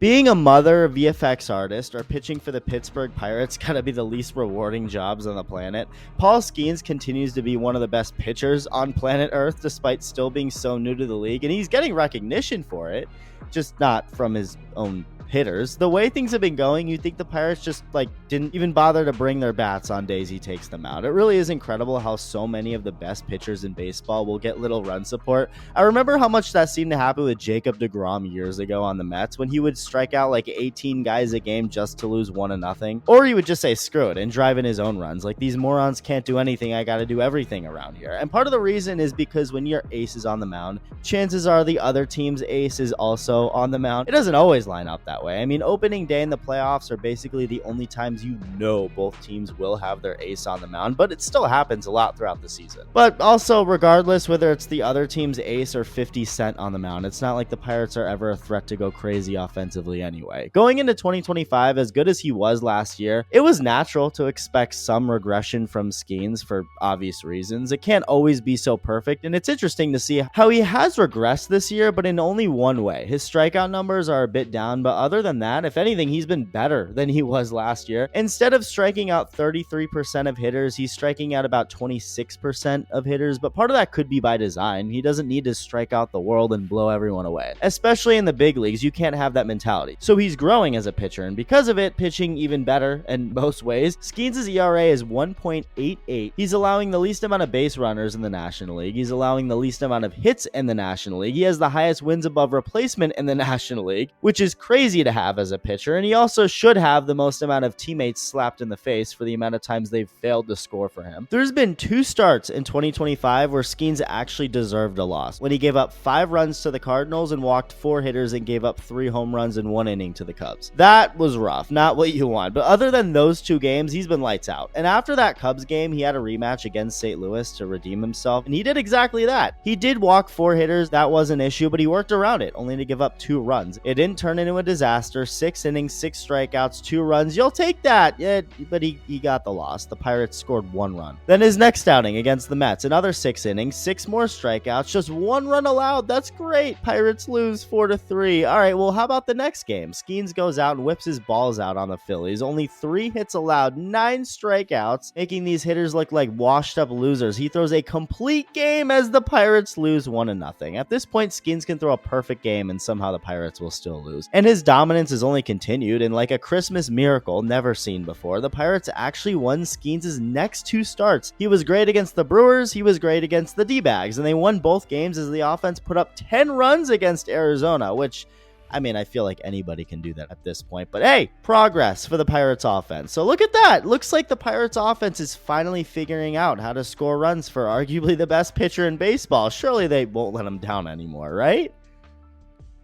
Being a mother, VFX artist, or pitching for the Pittsburgh Pirates gotta be the least rewarding jobs on the planet. Paul Skenes continues to be one of the best pitchers on planet Earth, despite still being so new to the league, and he's getting recognition for it, just not from his own hitters. The way things have been going, you'd think the Pirates just didn't even bother to bring their bats on days he takes them out. It really is incredible how so many of the best pitchers in baseball will get little run support. I remember how much that seemed to happen with Jacob deGrom years ago on the Mets, when he would strike out like 18 guys a game just to lose 1-0, or he would just say screw it and drive in his own runs. Like, these morons can't do anything, I gotta do everything around here. And part of the reason is because when your ace is on the mound, chances are the other team's ace is also on the mound. It doesn't always line up that way. I mean, opening day in the playoffs are basically the only times you know both teams will have their ace on the mound, but it still happens a lot throughout the season. But also, regardless whether it's the other team's ace or 50 Cent on the mound, it's not like the Pirates are ever a threat to go crazy offensively anyway. Going into 2025, as good as he was last year, it was natural to expect some regression from Skenes for obvious reasons. It can't always be so perfect, and it's interesting to see how he has regressed this year, but in only one way. His strikeout numbers are a bit down, but other than that, if anything, he's been better than he was last year. Instead of striking out 33% of hitters, he's striking out about 26% of hitters, but part of that could be by design. He doesn't need to strike out the world and blow everyone away. Especially in the big leagues, you can't have that mentality. So he's growing as a pitcher, and because of it, pitching even better in most ways. Skenes' ERA is 1.88. He's allowing the least amount of base runners in the National League. He's allowing the least amount of hits in the National League. He has the highest wins above replacement in the National League, which is crazy to have as a pitcher, and he also should have the most amount of teammates slapped in the face for the amount of times they've failed to score for him. There's been 2 starts in 2025 where Skenes actually deserved a loss, when he gave up 5 runs to the Cardinals and walked 4 hitters and gave up 3 home runs in 1 inning to the Cubs. That was rough, not what you want, but other than those 2 games, he's been lights out. And after that Cubs game, he had a rematch against St. Louis to redeem himself, and he did exactly that. He did walk 4 hitters, that was an issue, but he worked around it, only to give up 2 runs. It didn't turn into a disaster. 6 innings, 6 strikeouts, 2 runs. You'll take that. Yeah, but he got the loss. The Pirates scored 1 run. Then his next outing against the Mets, another 6 innings, 6 more strikeouts, just 1 run allowed. That's great. Pirates lose 4-3. All right, well, how about the next game? Skenes goes out and whips his balls out on the Phillies. Only 3 hits allowed, 9 strikeouts, making these hitters look like washed up losers. He throws a complete game as the Pirates lose 1-0. At this point, Skenes can throw a perfect game and somehow the Pirates will still lose. And his dominance is only continued, and like a Christmas miracle never seen before, the Pirates actually won Skenes' next 2 starts. He was great against the Brewers, he was great against the D-Bags, and they won both games as the offense put up 10 runs against Arizona, which, I mean, I feel like anybody can do that at this point. But hey, progress for the Pirates offense. So look at that. Looks like the Pirates offense is finally figuring out how to score runs for arguably the best pitcher in baseball. Surely they won't let him down anymore, right?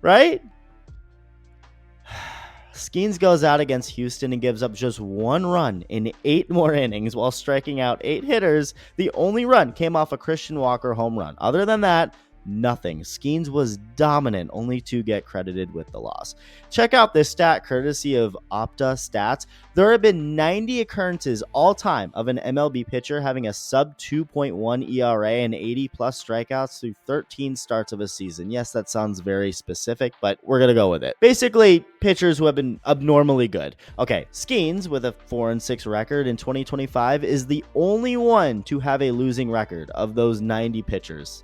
Right? Skenes goes out against Houston and gives up just 1 run in 8 more innings while striking out 8 hitters. The only run came off a Christian Walker home run. Other than that, nothing. Skenes was dominant, only to get credited with the loss. Check out this stat courtesy of Opta Stats. There have been 90 occurrences all time of an MLB pitcher having a sub 2.1 ERA and 80 plus strikeouts through 13 starts of a season. Yes, that sounds very specific, but we're going to go with it. Basically, pitchers who have been abnormally good. Okay, Skenes, with a 4-6 record in 2025, is the only one to have a losing record of those 90 pitchers.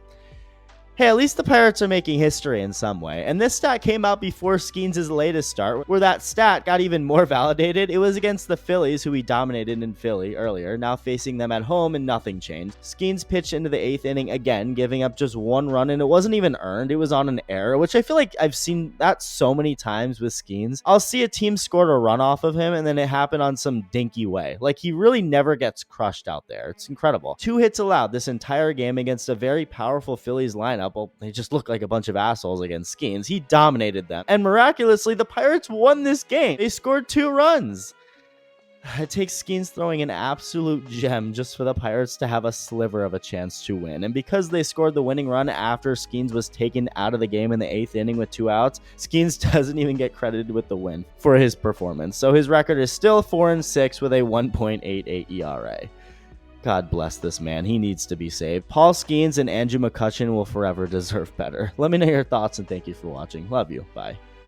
Hey, at least the Pirates are making history in some way. And this stat came out before Skenes' latest start, where that stat got even more validated. It was against the Phillies, who he dominated in Philly earlier, now facing them at home, and nothing changed. Skenes pitched into the 8th inning again, giving up just 1 run, and it wasn't even earned. It was on an error, which I feel like I've seen that so many times with Skenes. I'll see a team scored a run off of him, and then it happened on some dinky way. Like, he really never gets crushed out there. It's incredible. 2 hits allowed this entire game against a very powerful Phillies lineup. Well, they just look like a bunch of assholes against Skenes. He dominated them. And miraculously, the Pirates won this game. They scored 2 runs. It takes Skenes throwing an absolute gem just for the Pirates to have a sliver of a chance to win. And because they scored the winning run after Skenes was taken out of the game in the 8th inning with 2 outs, Skenes doesn't even get credited with the win for his performance. So his record is still 4-6 with a 1.88 ERA. God bless this man. He needs to be saved. Paul Skenes and Andrew McCutchen will forever deserve better. Let me know your thoughts and thank you for watching. Love you. Bye.